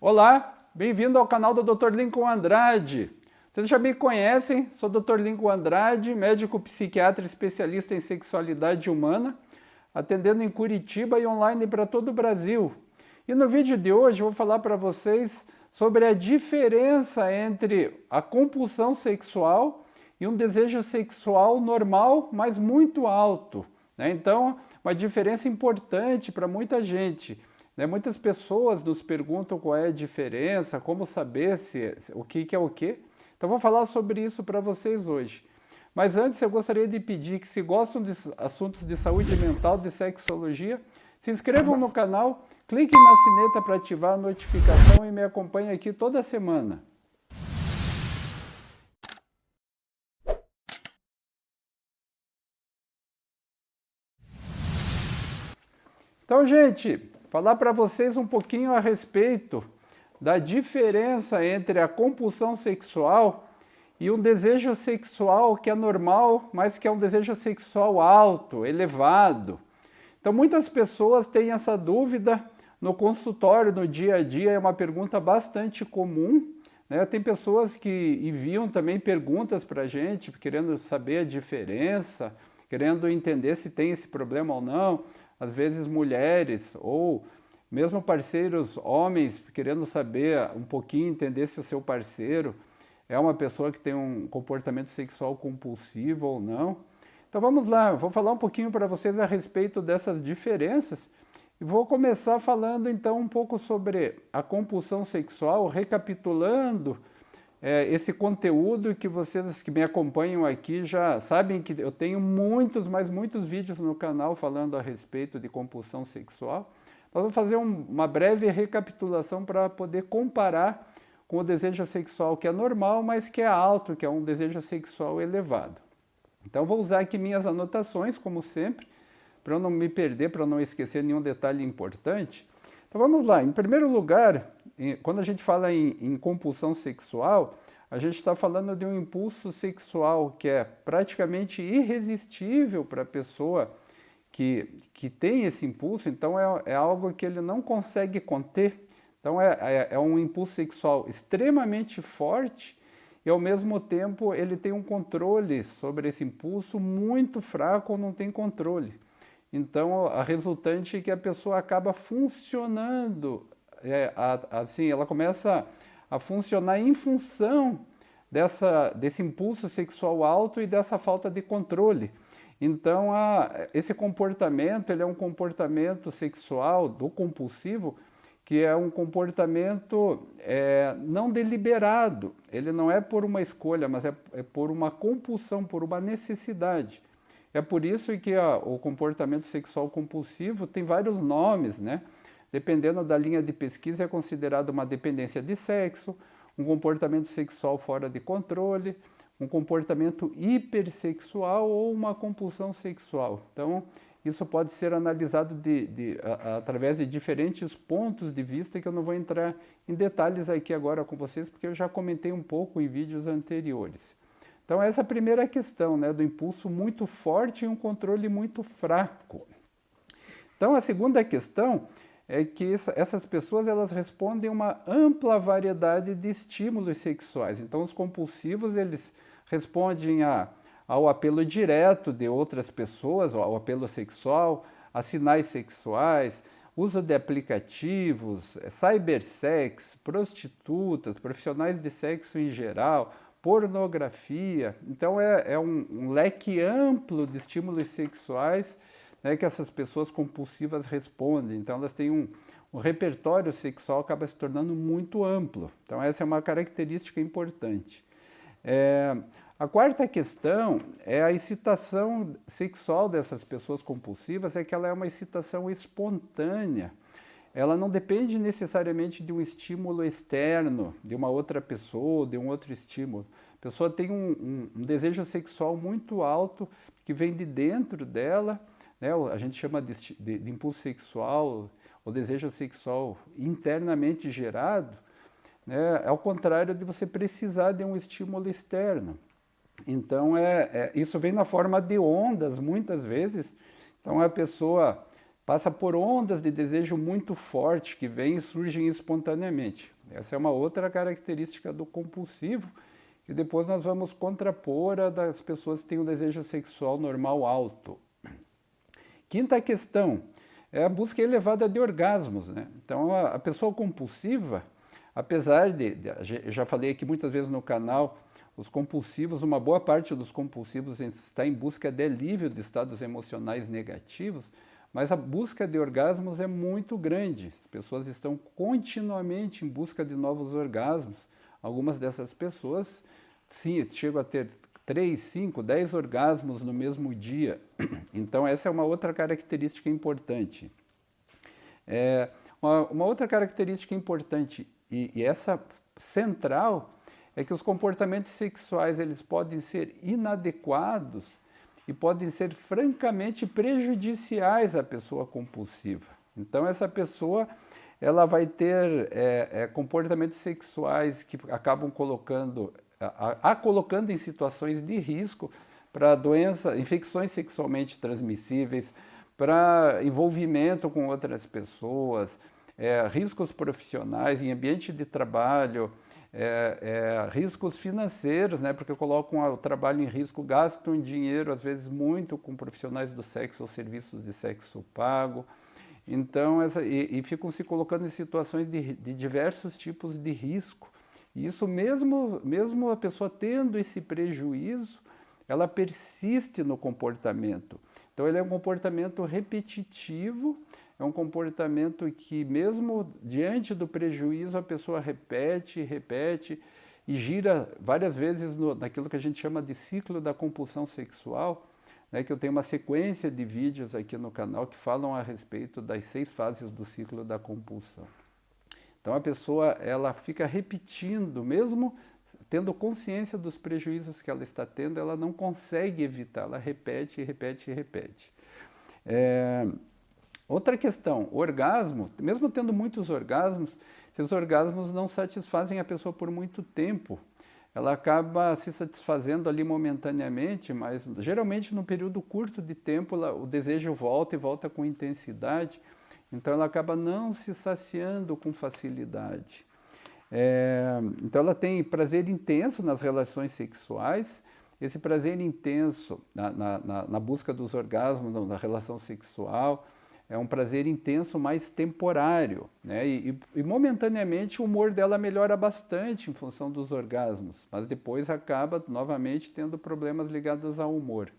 Olá, bem-vindo ao canal do Dr. Lincoln Andrade. Vocês já me conhecem, sou o Dr. Lincoln Andrade, médico psiquiatra especialista em sexualidade humana, atendendo em Curitiba e online para todo o Brasil. E no vídeo de hoje eu vou falar para vocês sobre a diferença entre a compulsão sexual e um desejo sexual normal, mas muito alto, né? Então, uma diferença importante para muita gente. Muitas pessoas nos perguntam qual é a diferença, como saber o que é o quê. Então vou falar sobre isso para vocês hoje. Mas antes eu gostaria de pedir que, se gostam de assuntos de saúde mental, de sexologia, se inscrevam no canal, cliquem na sineta para ativar a notificação e me acompanhem aqui toda semana. Então, gente, falar para vocês um pouquinho a respeito da diferença entre a compulsão sexual e um desejo sexual que é normal, mas que é um desejo sexual alto, elevado. Então, muitas pessoas têm essa dúvida no consultório, no dia a dia, é uma pergunta bastante comum, né? Tem pessoas que enviam também perguntas para a gente, querendo saber a diferença, querendo entender se tem esse problema ou não. Às vezes mulheres ou mesmo parceiros homens querendo saber um pouquinho, entender se o seu parceiro é uma pessoa que tem um comportamento sexual compulsivo ou não. Então vamos lá, vou falar um pouquinho para vocês a respeito dessas diferenças e vou começar falando então um pouco sobre a compulsão sexual, recapitulando esse conteúdo que vocês que me acompanham aqui já sabem que eu tenho muitos vídeos no canal falando a respeito de compulsão sexual. Mas vou fazer uma breve recapitulação para poder comparar com o desejo sexual que é normal, mas que é alto, que é um desejo sexual elevado. Então vou usar aqui minhas anotações, como sempre, para eu não me perder, para eu não esquecer nenhum detalhe importante. Então vamos lá, em primeiro lugar, quando a gente fala em compulsão sexual, a gente está falando de um impulso sexual que é praticamente irresistível para a pessoa que tem esse impulso. Então é algo que ele não consegue conter. Então é um impulso sexual extremamente forte e ao mesmo tempo ele tem um controle sobre esse impulso muito fraco ou não tem controle. Então a resultante é que a pessoa acaba funcionando, assim, ela começa a funcionar em função desse impulso sexual alto e dessa falta de controle. Então esse comportamento, ele é um comportamento sexual do compulsivo, que é um comportamento não deliberado. Ele não é por uma escolha, mas é por uma compulsão, por uma necessidade. É por isso que o comportamento sexual compulsivo tem vários nomes, né? Dependendo da linha de pesquisa, é considerado uma dependência de sexo, um comportamento sexual fora de controle, um comportamento hipersexual ou uma compulsão sexual. Então, isso pode ser analisado através de diferentes pontos de vista, que eu não vou entrar em detalhes aqui agora com vocês, porque eu já comentei um pouco em vídeos anteriores. Então essa é a primeira questão, né, do impulso muito forte e um controle muito fraco. Então a segunda questão é que essas pessoas elas respondem a uma ampla variedade de estímulos sexuais. Então os compulsivos eles respondem ao apelo direto de outras pessoas, ao apelo sexual, a sinais sexuais, uso de aplicativos, cybersex, prostitutas, profissionais de sexo em geral, pornografia. Então é um leque amplo de estímulos sexuais, né, que essas pessoas compulsivas respondem. Então elas têm um repertório sexual que acaba se tornando muito amplo. Então essa é uma característica importante. A quarta questão é a excitação sexual dessas pessoas compulsivas, é que ela é uma excitação espontânea. Ela não depende necessariamente de um estímulo externo, de uma outra pessoa, de um outro estímulo. A pessoa tem um desejo sexual muito alto que vem de dentro dela, né? A gente chama de impulso sexual, ou desejo sexual internamente gerado, né? Ao contrário de você precisar de um estímulo externo. Então, isso vem na forma de ondas, muitas vezes. Então, a pessoa passa por ondas de desejo muito forte que vêm e surgem espontaneamente. Essa é uma outra característica do compulsivo, que depois nós vamos contrapor a das pessoas que têm um desejo sexual normal alto. Quinta questão é a busca elevada de orgasmos, né? Então, a pessoa compulsiva, apesar eu já falei aqui muitas vezes no canal, os compulsivos, uma boa parte dos compulsivos está em busca de alívio de estados emocionais negativos, mas a busca de orgasmos é muito grande. As pessoas estão continuamente em busca de novos orgasmos. Algumas dessas pessoas, sim, chegam a ter 3, 5, 10 orgasmos no mesmo dia. Então, essa é uma outra característica importante. Uma outra característica importante, e essa central, é que os comportamentos sexuais eles podem ser inadequados e podem ser francamente prejudiciais à pessoa compulsiva. Então, essa pessoa ela vai ter comportamentos sexuais que acabam colocando em situações de risco para doenças, infecções sexualmente transmissíveis, para envolvimento com outras pessoas, riscos profissionais em ambiente de trabalho, riscos financeiros, né, porque colocam o trabalho em risco, gastam dinheiro, às vezes muito, com profissionais do sexo ou serviços de sexo pago. Então, e ficam se colocando em situações de diversos tipos de risco. E isso mesmo a pessoa tendo esse prejuízo, ela persiste no comportamento. Então, ele é um comportamento repetitivo, é um comportamento que, mesmo diante do prejuízo, a pessoa repete e gira várias vezes naquilo que a gente chama de ciclo da compulsão sexual, né, que eu tenho uma sequência de vídeos aqui no canal que falam a respeito das 6 fases do ciclo da compulsão. Então, a pessoa ela fica repetindo, mesmo tendo consciência dos prejuízos que ela está tendo, ela não consegue evitar, ela repete. Outra questão, orgasmo, mesmo tendo muitos orgasmos, esses orgasmos não satisfazem a pessoa por muito tempo. Ela acaba se satisfazendo ali momentaneamente, mas geralmente num período curto de tempo o desejo volta e volta com intensidade, então ela acaba não se saciando com facilidade. Então ela tem prazer intenso nas relações sexuais. Esse prazer intenso na busca dos orgasmos, na relação sexual, é um prazer intenso, mais temporário, né? E momentaneamente o humor dela melhora bastante em função dos orgasmos, mas depois acaba novamente tendo problemas ligados ao humor.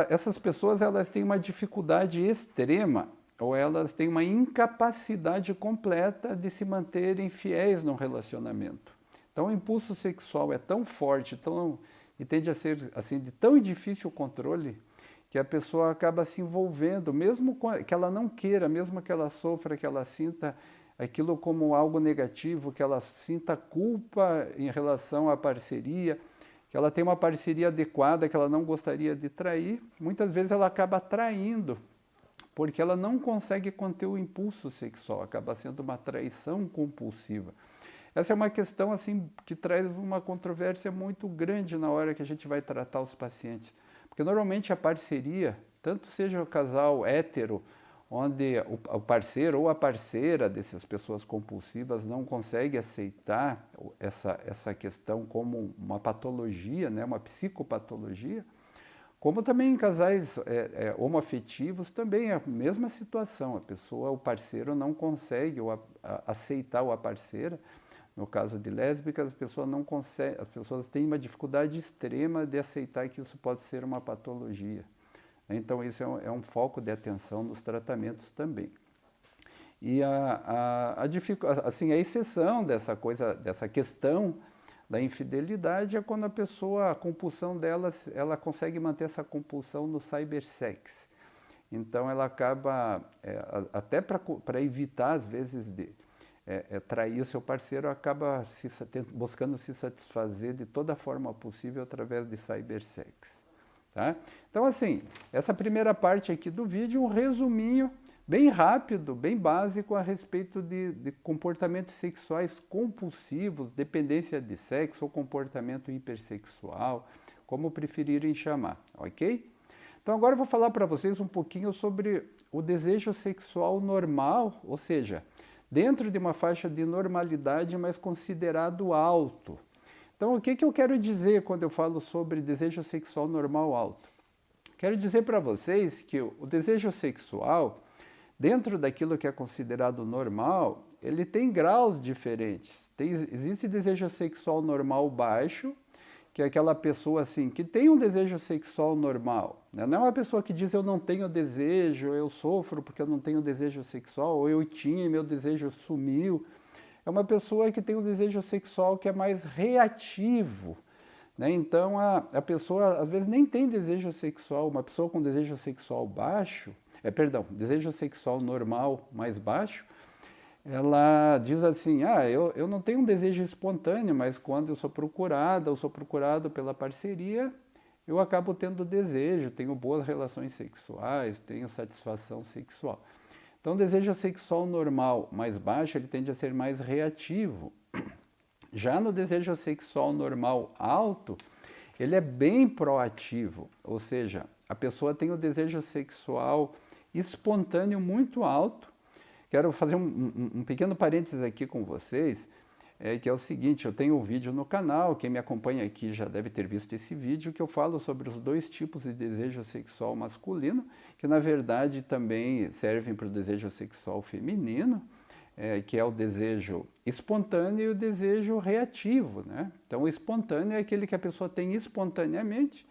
Essas pessoas elas têm uma dificuldade extrema ou elas têm uma incapacidade completa de se manterem fiéis no relacionamento. Então, o impulso sexual é tão forte e tende a ser assim, de tão difícil controle, que a pessoa acaba se envolvendo, mesmo que ela não queira, mesmo que ela sofra, que ela sinta aquilo como algo negativo, que ela sinta culpa em relação à parceria, que ela tem uma parceria adequada, que ela não gostaria de trair, muitas vezes ela acaba traindo, porque ela não consegue conter o impulso sexual, acaba sendo uma traição compulsiva. Essa é uma questão assim, que traz uma controvérsia muito grande na hora que a gente vai tratar os pacientes. Porque normalmente a parceria, tanto seja o casal hétero, onde o parceiro ou a parceira dessas pessoas compulsivas não consegue aceitar essa questão como uma patologia, né, uma psicopatologia, como também em casais homoafetivos, também é a mesma situação. O parceiro não consegue aceitar a parceira. No caso de lésbicas, as pessoas têm uma dificuldade extrema de aceitar que isso pode ser uma patologia. Então, isso é um foco de atenção nos tratamentos também. E a exceção dessa questão da infidelidade é quando a compulsão dela, ela consegue manter essa compulsão no cybersex. Então, ela acaba, até para evitar, às vezes, de trair o seu parceiro, acaba buscando se satisfazer de toda forma possível através de cybersex. Tá? Então, assim, essa primeira parte aqui do vídeo, um resuminho bem rápido, bem básico a respeito de comportamentos sexuais compulsivos, dependência de sexo ou comportamento hipersexual, como preferirem chamar, ok? Então agora eu vou falar para vocês um pouquinho sobre o desejo sexual normal, ou seja, dentro de uma faixa de normalidade, mas considerado alto. Então o que eu quero dizer quando eu falo sobre desejo sexual normal alto? Quero dizer para vocês que o desejo sexual, dentro daquilo que é considerado normal, ele tem graus diferentes. Existe desejo sexual normal baixo, que é aquela pessoa assim, que tem um desejo sexual normal. Né? Não é uma pessoa que diz eu não tenho desejo, eu sofro porque eu não tenho desejo sexual, ou eu tinha e meu desejo sumiu. É uma pessoa que tem um desejo sexual que é mais reativo. Né? Então a pessoa às vezes nem tem desejo sexual. Uma pessoa com desejo sexual baixo, desejo sexual normal mais baixo, ela diz assim, eu não tenho um desejo espontâneo, mas quando eu sou procurada ou sou procurado pela parceria, eu acabo tendo desejo, tenho boas relações sexuais, tenho satisfação sexual. Então o desejo sexual normal mais baixo, ele tende a ser mais reativo. Já no desejo sexual normal alto, ele é bem proativo, ou seja, a pessoa tem o desejo sexual espontâneo muito alto. Quero fazer um pequeno parênteses aqui com vocês, que é o seguinte, eu tenho um vídeo no canal, quem me acompanha aqui já deve ter visto esse vídeo, que eu falo sobre os dois tipos de desejo sexual masculino, que na verdade também servem para o desejo sexual feminino, que é o desejo espontâneo e o desejo reativo. Né? Então o espontâneo é aquele que a pessoa tem espontaneamente,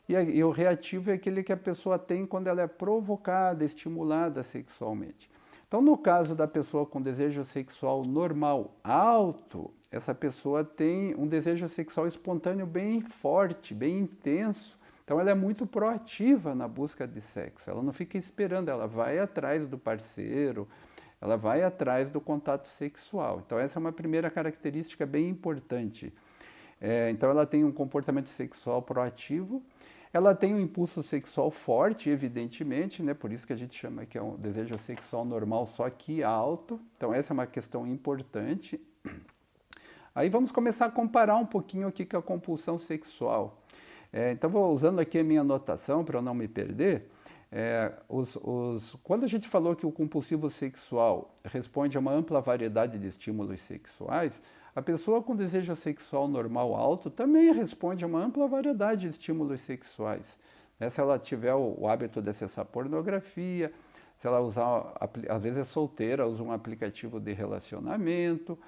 e o reativo é aquele que a pessoa tem quando ela é provocada, estimulada sexualmente. Então, no caso da pessoa com desejo sexual normal alto, essa pessoa tem um desejo sexual espontâneo bem forte, bem intenso. Então, ela é muito proativa na busca de sexo. Ela não fica esperando, ela vai atrás do parceiro, ela vai atrás do contato sexual. Então, essa é uma primeira característica bem importante. Então, ela tem um comportamento sexual proativo. Ela tem um impulso sexual forte, evidentemente, né? Por isso que a gente chama que é um desejo sexual normal, só que alto. Então essa é uma questão importante. Aí vamos começar a comparar um pouquinho o que é a compulsão sexual. Então vou usando aqui a minha anotação para eu não me perder. Quando a gente falou que o compulsivo sexual responde a uma ampla variedade de estímulos sexuais, a pessoa com desejo sexual normal alto também responde a uma ampla variedade de estímulos sexuais. Né? Se ela tiver o hábito de acessar pornografia, se ela usar, às vezes é solteira, usa um aplicativo de relacionamento,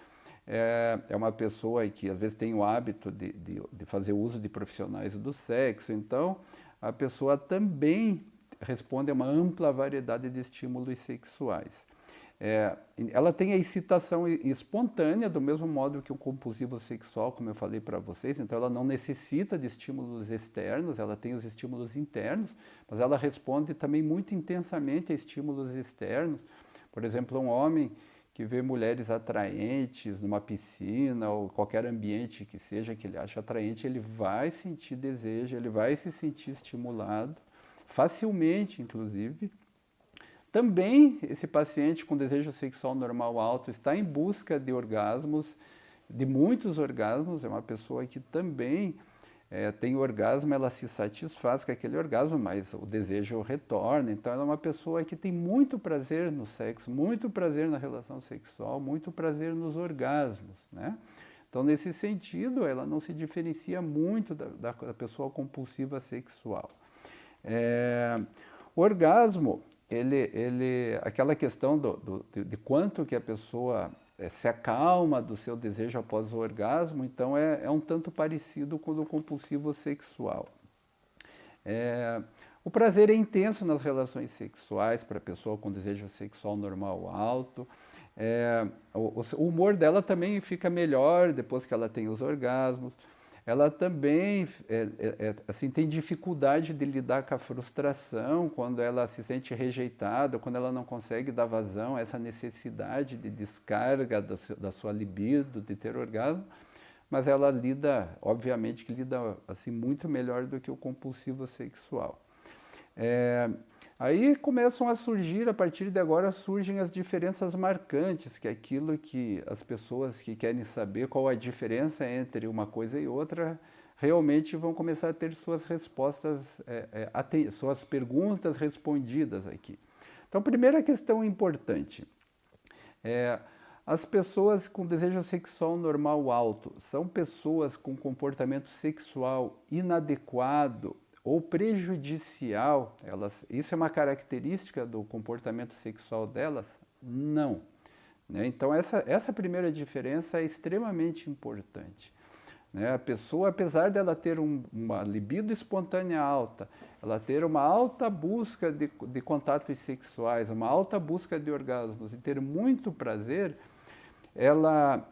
é uma pessoa que às vezes tem o hábito de fazer uso de profissionais do sexo, então a pessoa também responde a uma ampla variedade de estímulos sexuais. Ela tem a excitação espontânea, do mesmo modo que o compulsivo sexual, como eu falei para vocês, então ela não necessita de estímulos externos, ela tem os estímulos internos, mas ela responde também muito intensamente a estímulos externos. Por exemplo, um homem que vê mulheres atraentes numa piscina ou qualquer ambiente que seja que ele acha atraente, ele vai sentir desejo, ele vai se sentir estimulado, facilmente inclusive. Também esse paciente com desejo sexual normal alto está em busca de orgasmos, de muitos orgasmos, é uma pessoa que também tem orgasmo, ela se satisfaz com aquele orgasmo, mas o desejo retorna, então ela é uma pessoa que tem muito prazer no sexo, muito prazer na relação sexual, muito prazer nos orgasmos, né? Então nesse sentido ela não se diferencia muito da pessoa compulsiva sexual. O orgasmo, aquela questão de quanto que a pessoa se acalma do seu desejo após o orgasmo, então é um tanto parecido com o do compulsivo sexual. O prazer é intenso nas relações sexuais para a pessoa com desejo sexual normal alto. O humor dela também fica melhor depois que ela tem os orgasmos. Ela também assim, tem dificuldade de lidar com a frustração quando ela se sente rejeitada, quando ela não consegue dar vazão a essa necessidade de descarga da sua libido, de ter orgasmo, mas ela lida, obviamente que lida assim, muito melhor do que o compulsivo sexual. Aí começam a surgir, a partir de agora, surgem as diferenças marcantes, que é aquilo que as pessoas que querem saber qual a diferença entre uma coisa e outra realmente vão começar a ter suas respostas, suas perguntas respondidas aqui. Então, primeira questão importante, as pessoas com desejo sexual normal alto são pessoas com comportamento sexual inadequado ou prejudicial? Isso é uma característica do comportamento sexual delas? Não. Né? Então, essa primeira diferença é extremamente importante. Né? A pessoa, apesar dela ter uma libido espontânea alta, ela ter uma alta busca de contatos sexuais, uma alta busca de orgasmos e ter muito prazer, ela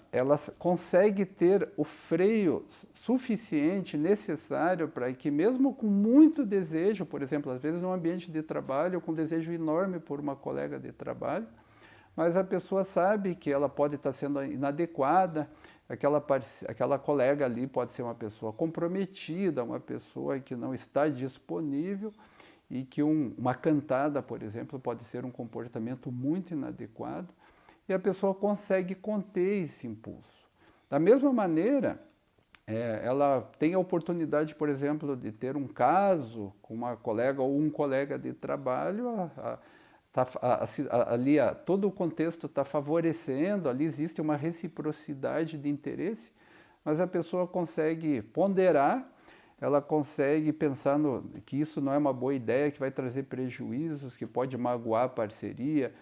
consegue ter o freio suficiente, necessário, para que mesmo com muito desejo, por exemplo, às vezes num ambiente de trabalho, com desejo enorme por uma colega de trabalho, mas a pessoa sabe que ela pode estar sendo inadequada, aquela colega ali pode ser uma pessoa comprometida, uma pessoa que não está disponível e que uma cantada, por exemplo, pode ser um comportamento muito inadequado e a pessoa consegue conter esse impulso. Da mesma maneira, ela tem a oportunidade, por exemplo, de ter um caso com uma colega ou um colega de trabalho, ali todo o contexto está favorecendo, ali existe uma reciprocidade de interesse, mas a pessoa consegue ponderar, ela consegue pensar que isso não é uma boa ideia, que vai trazer prejuízos, que pode magoar a parceria,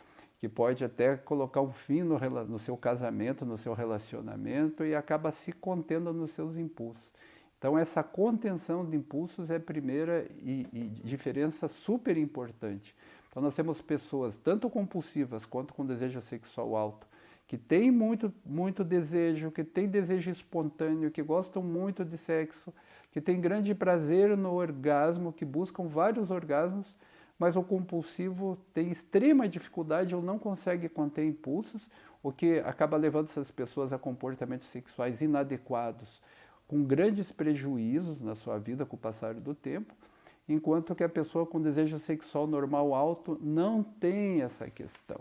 que pode até colocar um fim no seu casamento, no seu relacionamento e acaba se contendo nos seus impulsos. Então essa contenção de impulsos é a primeira e diferença super importante. Então nós temos pessoas tanto compulsivas quanto com desejo sexual alto, que têm muito desejo, que têm desejo espontâneo, que gostam muito de sexo, que têm grande prazer no orgasmo, que buscam vários orgasmos, mas o compulsivo tem extrema dificuldade ou não consegue conter impulsos, o que acaba levando essas pessoas a comportamentos sexuais inadequados, com grandes prejuízos na sua vida com o passar do tempo, enquanto que a pessoa com desejo sexual normal alto não tem essa questão.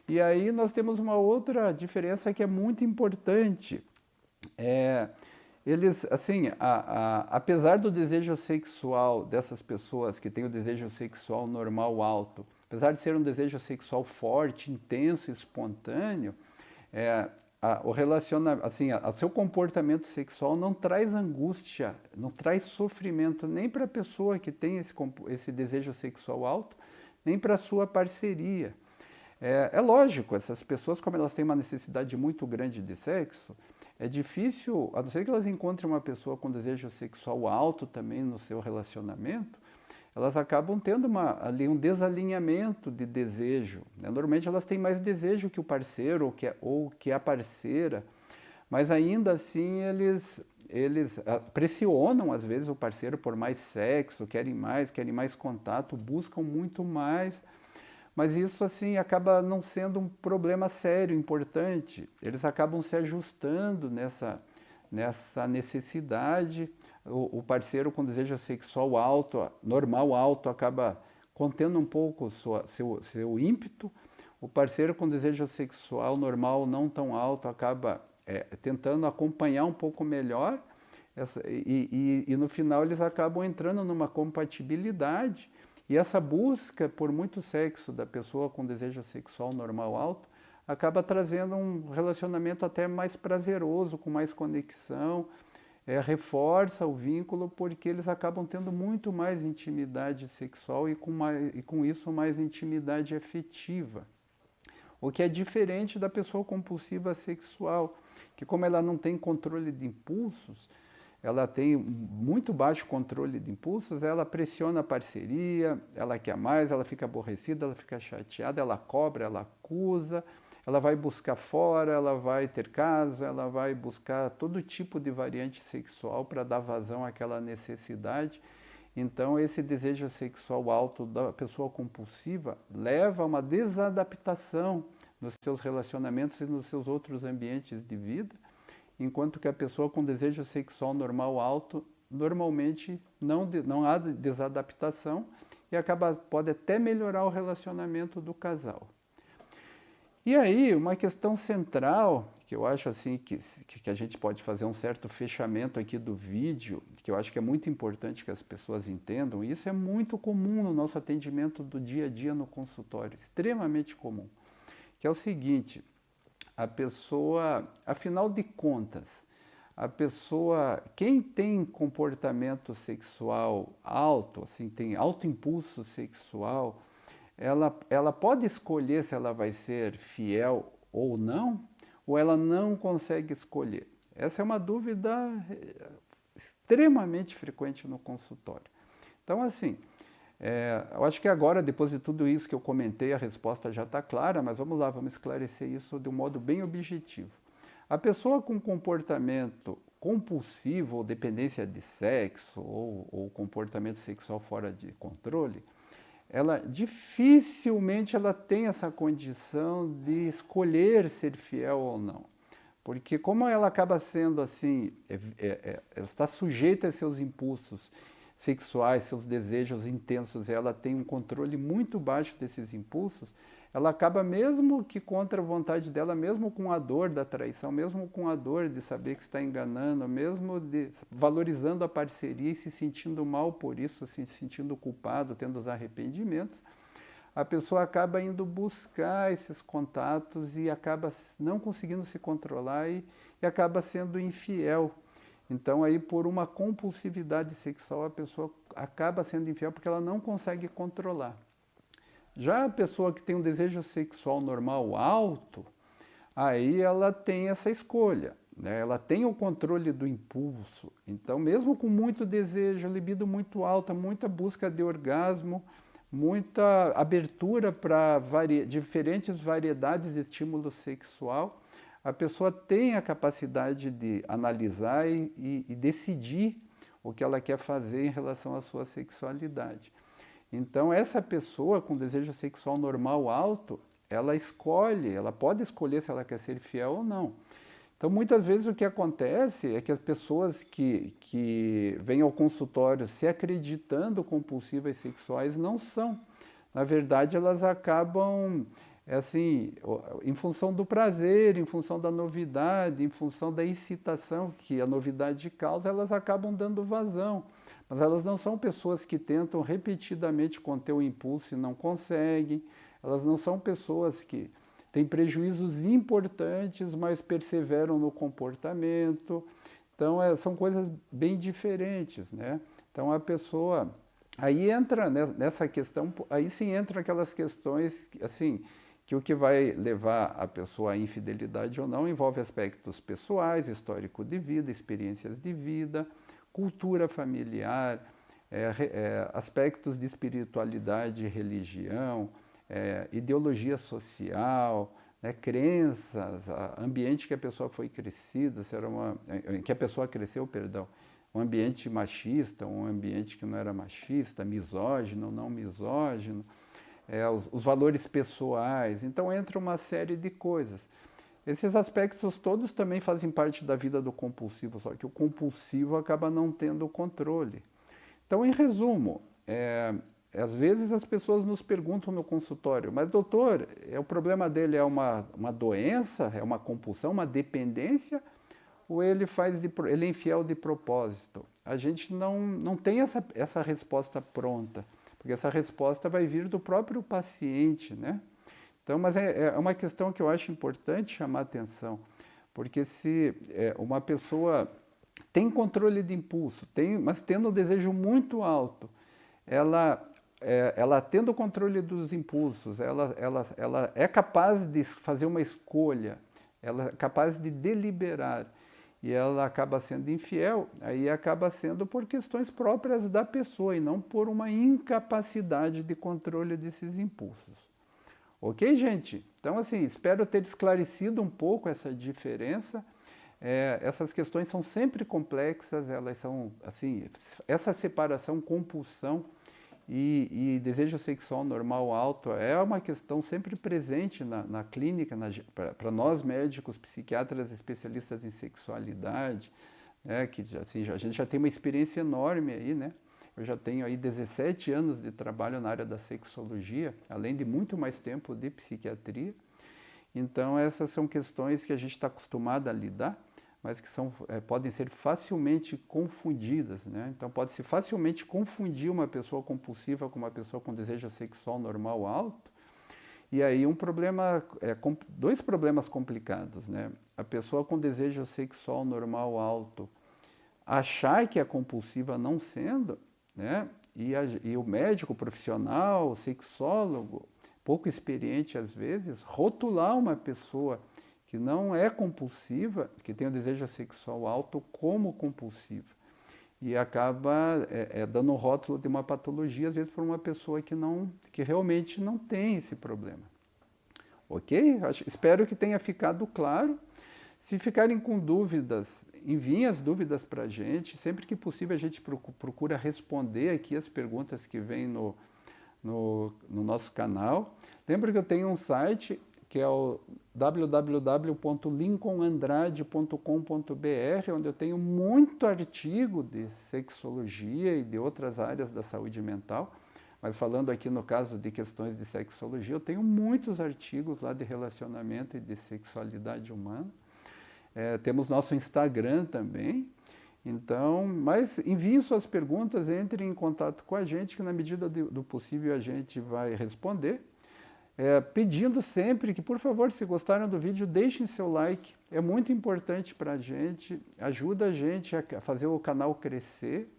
E aí nós temos uma outra diferença que é muito importante. Eles, assim, apesar do desejo sexual dessas pessoas que têm o desejo sexual normal alto, apesar de ser um desejo sexual forte, intenso, espontâneo, o seu comportamento sexual não traz angústia, não traz sofrimento nem para a pessoa que tem esse desejo sexual alto, nem para a sua parceria. É lógico, essas pessoas, como elas têm uma necessidade muito grande de sexo, é difícil, a não ser que elas encontrem uma pessoa com desejo sexual alto também no seu relacionamento, elas acabam tendo ali um desalinhamento de desejo. Né? Normalmente elas têm mais desejo que o parceiro ou que a parceira, mas ainda assim eles pressionam às vezes o parceiro por mais sexo, querem mais contato, buscam muito mais. Mas isso assim acaba não sendo um problema sério, importante. Eles acabam se ajustando nessa necessidade. O parceiro com desejo sexual alto, normal alto, acaba contendo um pouco seu ímpeto. O parceiro com desejo sexual normal não tão alto acaba tentando acompanhar um pouco melhor. E no final eles acabam entrando numa compatibilidade. E essa busca por muito sexo da pessoa com desejo sexual normal alto acaba trazendo um relacionamento até mais prazeroso, com mais conexão, reforça o vínculo porque eles acabam tendo muito mais intimidade sexual e com isso mais intimidade afetiva. O que é diferente da pessoa compulsiva sexual, que como ela não tem controle de impulsos, ela tem muito baixo controle de impulsos, ela pressiona a parceria, ela quer mais, ela fica aborrecida, ela fica chateada, ela cobra, ela acusa, ela vai buscar fora, ela vai ter casa, ela vai buscar todo tipo de variante sexual para dar vazão àquela necessidade. Então, esse desejo sexual alto da pessoa compulsiva leva a uma desadaptação nos seus relacionamentos e nos seus outros ambientes de vida, enquanto que a pessoa com desejo sexual normal alto, normalmente não há desadaptação e pode até melhorar o relacionamento do casal. E aí, uma questão central que eu acho assim que a gente pode fazer um certo fechamento aqui do vídeo, que eu acho que é muito importante que as pessoas entendam, e isso é muito comum no nosso atendimento do dia a dia no consultório, extremamente comum, que é o seguinte: a pessoa, afinal de contas, a pessoa, quem tem comportamento sexual alto, assim, tem alto impulso sexual, ela pode escolher se ela vai ser fiel ou ela não consegue escolher? Essa é uma dúvida extremamente frequente no consultório. Então, assim, eu acho que agora, depois de tudo isso que eu comentei, a resposta já está clara, mas vamos lá, vamos esclarecer isso de um modo bem objetivo. A pessoa com comportamento compulsivo ou dependência de sexo ou comportamento sexual fora de controle, ela dificilmente ela tem essa condição de escolher ser fiel ou não. Porque como ela acaba sendo assim, ela está sujeita a seus impulsos sexuais, seus desejos intensos, ela tem um controle muito baixo desses impulsos, ela acaba, mesmo que contra a vontade dela, mesmo com a dor da traição, mesmo com a dor de saber que está enganando, mesmo valorizando a parceria e se sentindo mal por isso, se sentindo culpado, tendo os arrependimentos, a pessoa acaba indo buscar esses contatos e acaba não conseguindo se controlar e acaba sendo infiel. Então, aí, por uma compulsividade sexual, a pessoa acaba sendo infiel porque ela não consegue controlar. Já a pessoa que tem um desejo sexual normal alto, aí ela tem essa escolha, né? Ela tem o controle do impulso. Então, mesmo com muito desejo, libido muito alta, muita busca de orgasmo, muita abertura para diferentes variedades de estímulo sexual, a pessoa tem a capacidade de analisar e decidir o que ela quer fazer em relação à sua sexualidade. Então, essa pessoa com desejo sexual normal alto, ela escolhe, ela pode escolher se ela quer ser fiel ou não. Então, muitas vezes o que acontece é que as pessoas que vêm ao consultório se acreditando compulsivas sexuais não são. Na verdade, elas acabam, assim, em função do prazer, em função da novidade, em função da excitação que a novidade causa, elas acabam dando vazão. Mas elas não são pessoas que tentam repetidamente conter o impulso e não conseguem. Elas não são pessoas que têm prejuízos importantes, mas perseveram no comportamento. Então, são coisas bem diferentes, né? Então, a pessoa... Aí entra nessa questão, aí sim entra aquelas questões, assim, que o que vai levar a pessoa à infidelidade ou não envolve aspectos pessoais, histórico de vida, experiências de vida, cultura familiar, aspectos de espiritualidade e religião, ideologia social, né, crenças, ambiente que a pessoa foi crescida, se era que a pessoa cresceu, perdão, um ambiente machista, um ambiente que não era machista, misógino, não misógino, os valores pessoais. Então entra uma série de coisas. Esses aspectos todos também fazem parte da vida do compulsivo, só que o compulsivo acaba não tendo controle. Então, em resumo, às vezes as pessoas nos perguntam no consultório, mas doutor, o problema dele é uma doença, é uma compulsão, uma dependência, ou ele é infiel de propósito? A gente não tem essa resposta pronta, porque essa resposta vai vir do próprio paciente, né? Então, mas é uma questão que eu acho importante chamar a atenção, porque se uma pessoa tem controle de impulso, mas tendo um desejo muito alto, ela tendo o controle dos impulsos, ela é capaz de fazer uma escolha, ela é capaz de deliberar, e ela acaba sendo infiel, aí acaba sendo por questões próprias da pessoa e não por uma incapacidade de controle desses impulsos. Ok, gente? Então, assim, espero ter esclarecido um pouco essa diferença. Essas questões são sempre complexas, elas são, assim, essa separação, compulsão e desejo sexual normal alto é uma questão sempre presente na clínica, para nós médicos, psiquiatras, especialistas em sexualidade, né, que assim, a gente já tem uma experiência enorme aí, né? Eu já tenho aí 17 anos de trabalho na área da sexologia, além de muito mais tempo de psiquiatria. Então, essas são questões que a gente está acostumado a lidar, mas que podem ser facilmente confundidas, né? Então, pode-se facilmente confundir uma pessoa compulsiva com uma pessoa com desejo sexual normal alto. E aí dois problemas complicados, né? A pessoa com desejo sexual normal alto achar que é compulsiva não sendo, né? E o médico profissional, o sexólogo, pouco experiente às vezes, rotular uma pessoa que não é compulsiva, que tem o desejo sexual alto, como compulsiva. E acaba dando um rótulo de uma patologia, às vezes, para uma pessoa que realmente não tem esse problema. Ok? Espero que tenha ficado claro. Se ficarem com dúvidas, enviem as dúvidas para a gente. Sempre que possível, a gente procura responder aqui as perguntas que vêm no nosso canal. Lembra que eu tenho um site que é o www.lincolnandrade.com.br, onde eu tenho muito artigo de sexologia e de outras áreas da saúde mental. Mas falando aqui no caso de questões de sexologia, eu tenho muitos artigos lá de relacionamento e de sexualidade humana. Temos nosso Instagram também. Então, mas enviem suas perguntas, entrem em contato com a gente, que na medida do possível a gente vai responder. Pedindo sempre que, por favor, se gostaram do vídeo, deixem seu like. É muito importante para a gente, ajuda a gente a fazer o canal crescer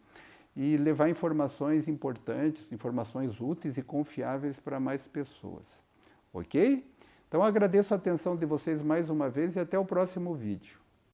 e levar informações importantes, informações úteis e confiáveis para mais pessoas. Ok? Então agradeço a atenção de vocês mais uma vez e até o próximo vídeo.